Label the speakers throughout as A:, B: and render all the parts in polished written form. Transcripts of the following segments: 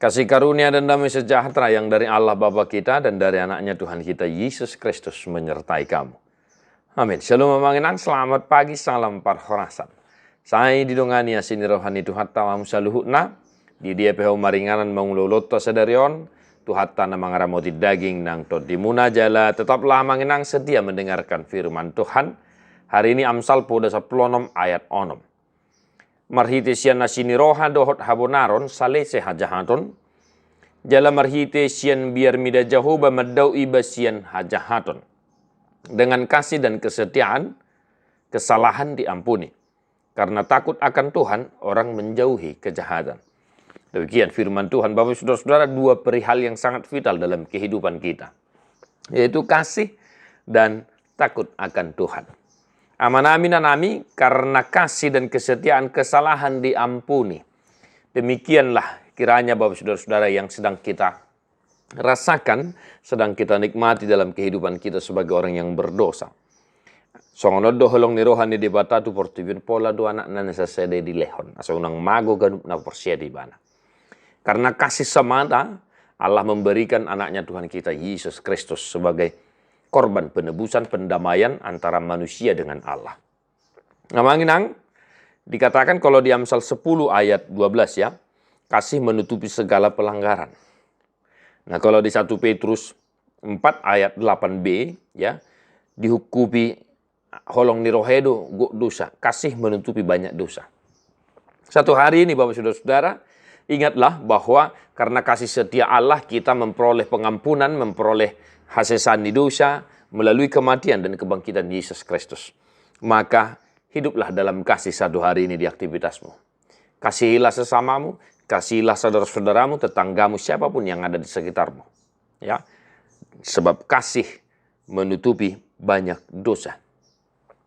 A: Kasih karunia dan damai sejahtera yang dari Allah Bapa kita dan dari anaknya Tuhan kita Yesus Kristus menyertai kamu. Amin. Shalom memanginang, selamat pagi, salam parhorasan. Saya didongani asini rohani Tuhan tawamu saluhutna. Di dia peho maringanan manguloloto sadarion. Tuhan tanah mangaramoti daging nang tot di munajala. Tetaplah manginang setia mendengarkan firman Tuhan. Hari ini Amsal poda 10 ayat 6. Marhite sian nasini roha dohot habonaron sale sehajahaton. Jala marhite sian biar mida Jehovah madau iba sian hajahaton. Dengan kasih dan kesetiaan, kesalahan diampuni. Karena takut akan Tuhan, orang menjauhi kejahatan. Demikian firman Tuhan, Bapak Saudara-saudara, dua perihal yang sangat vital dalam kehidupan kita. Yaitu kasih dan takut akan Tuhan. Amanami nanami, karena kasih dan kesetiaan kesalahan diampuni. Demikianlah kiranya Bapak Saudara-saudara yang sedang kita rasakan, sedang kita nikmati dalam kehidupan kita sebagai orang yang berdosa. Songonodo holong ni rohani di batatu portibin pola dua anak nana sasede di lehon. Asa unang mago ganup na porsia di bana. Karena kasih semata, Allah memberikan anaknya Tuhan kita Yesus Kristus sebagai korban penebusan pendamaian antara manusia dengan Allah. Nah, manginang, dikatakan kalau di Amsal 10 ayat 12 ya, kasih menutupi segala pelanggaran. Nah, kalau di 1 Petrus 4 ayat 8b ya, dihukumi holong ni rohedo dosa, kasih menutupi banyak dosa. Satu hari ini Bapak Saudara-saudara, ingatlah bahwa karena kasih setia Allah kita memperoleh pengampunan, memperoleh hasesani dosa melalui kematian dan kebangkitan Yesus Kristus. Maka hiduplah dalam kasih satu hari ini di aktivitasmu. Kasihilah sesamamu, kasihilah saudara-saudaramu, tetanggamu, siapapun yang ada di sekitarmu. Ya, sebab kasih menutupi banyak dosa.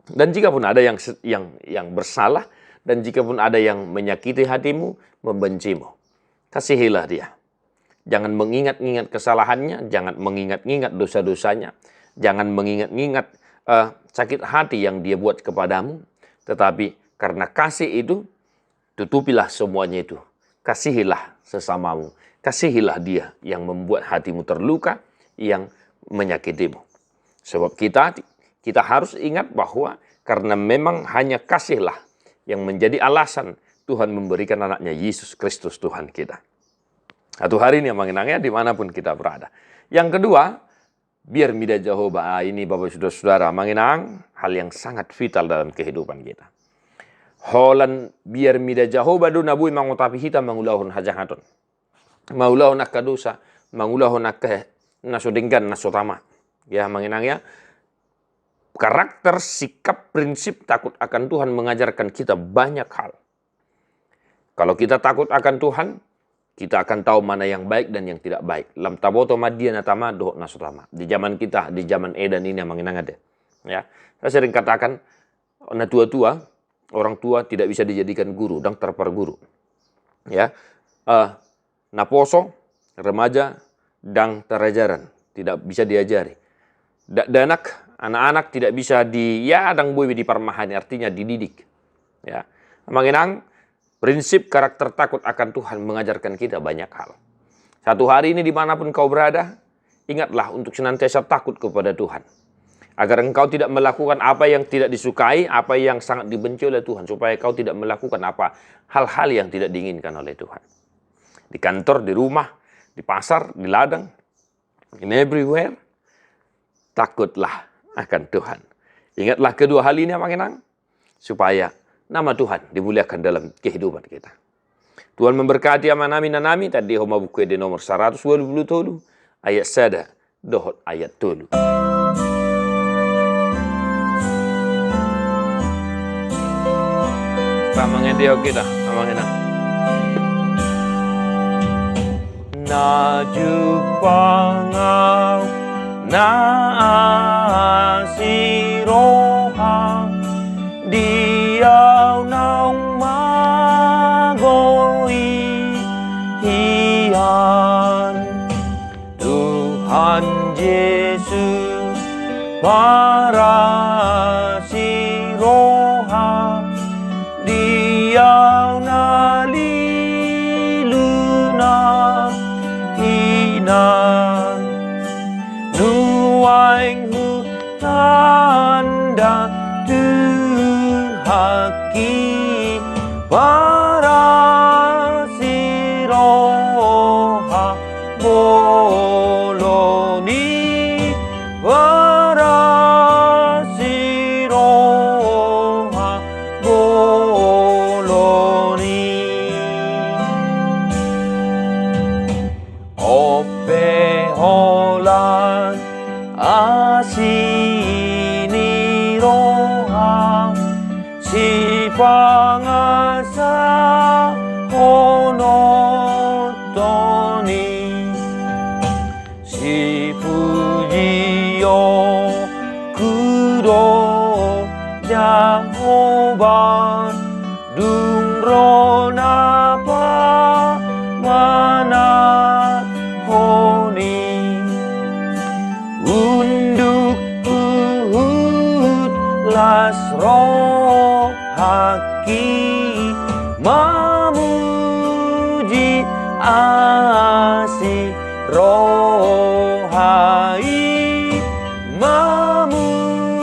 A: Dan jika pun ada yang bersalah, dan jika pun ada yang menyakiti hatimu, membencimu, kasihilah dia. Jangan mengingat-ingat kesalahannya, jangan mengingat-ingat dosa-dosanya, jangan mengingat-ingat sakit hati yang dia buat kepadamu. Tetapi karena kasih itu, tutupilah semuanya itu. Kasihilah sesamamu, kasihilah dia yang membuat hatimu terluka, yang menyakitimu. Sebab kita harus ingat bahwa karena memang hanya kasihlah yang menjadi alasan Tuhan memberikan anaknya Yesus Kristus Tuhan kita. Satu hari ini mengenangnya dimanapun kita berada. Yang kedua, biar mida Jehovah. Ini Bapak Saudara-saudara mengenang hal yang sangat vital dalam kehidupan kita. Holan biar mida Jehovah do nabui mangutapi hita mangulahun hajahaton. Maulahun akka dosa, mangulahun akka nasodenggan nasotama. Ya mengenangnya karakter, sikap, prinsip takut akan Tuhan mengajarkan kita banyak hal. Kalau kita takut akan Tuhan, kita akan tahu mana yang baik dan yang tidak baik. Lam taboto madia natama dohok nasutama. Di zaman kita, di zaman Edan ini yang mengenang ada. Ya, saya sering katakan, na tua-tua, orang tua tidak bisa dijadikan guru, dan terperguru. Ya, naposo, remaja, dan terajaran tidak bisa diajari. Anak-anak tidak bisa dang boy di parmahani, artinya dididik. Ya, mengenang. Prinsip karakter takut akan Tuhan mengajarkan kita banyak hal. Satu hari ini dimanapun kau berada, ingatlah untuk senantiasa takut kepada Tuhan. Agar engkau tidak melakukan apa yang tidak disukai, apa yang sangat dibenci oleh Tuhan. Supaya kau tidak melakukan hal-hal yang tidak diinginkan oleh Tuhan. Di kantor, di rumah, di pasar, di ladang, in everywhere, takutlah akan Tuhan. Ingatlah kedua hal ini yang mengenang, supaya nama Tuhan dimuliakan dalam kehidupan kita. Tuhan memberkati amanami nanami tadi homa buku di nomor 127 ayat sada dohot ayat 7. Pamangendio kita, amangena. Najupangau naasiroha Diau nang magoi hian Tuhan Yesus para siroha Diau na liluna Parasiroha boloni Parasiroha boloni Ope holan asiniroha Sipangasa honotoni Sifujiyo kuro Jahoban Dungrona pa manat honi Unduk uhud lasro haki mamuji asi rohai mamuji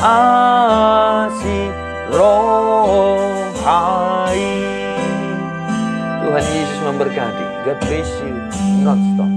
A: asi rohai. Tuhan Yesus memberkati. God bless you non-stop.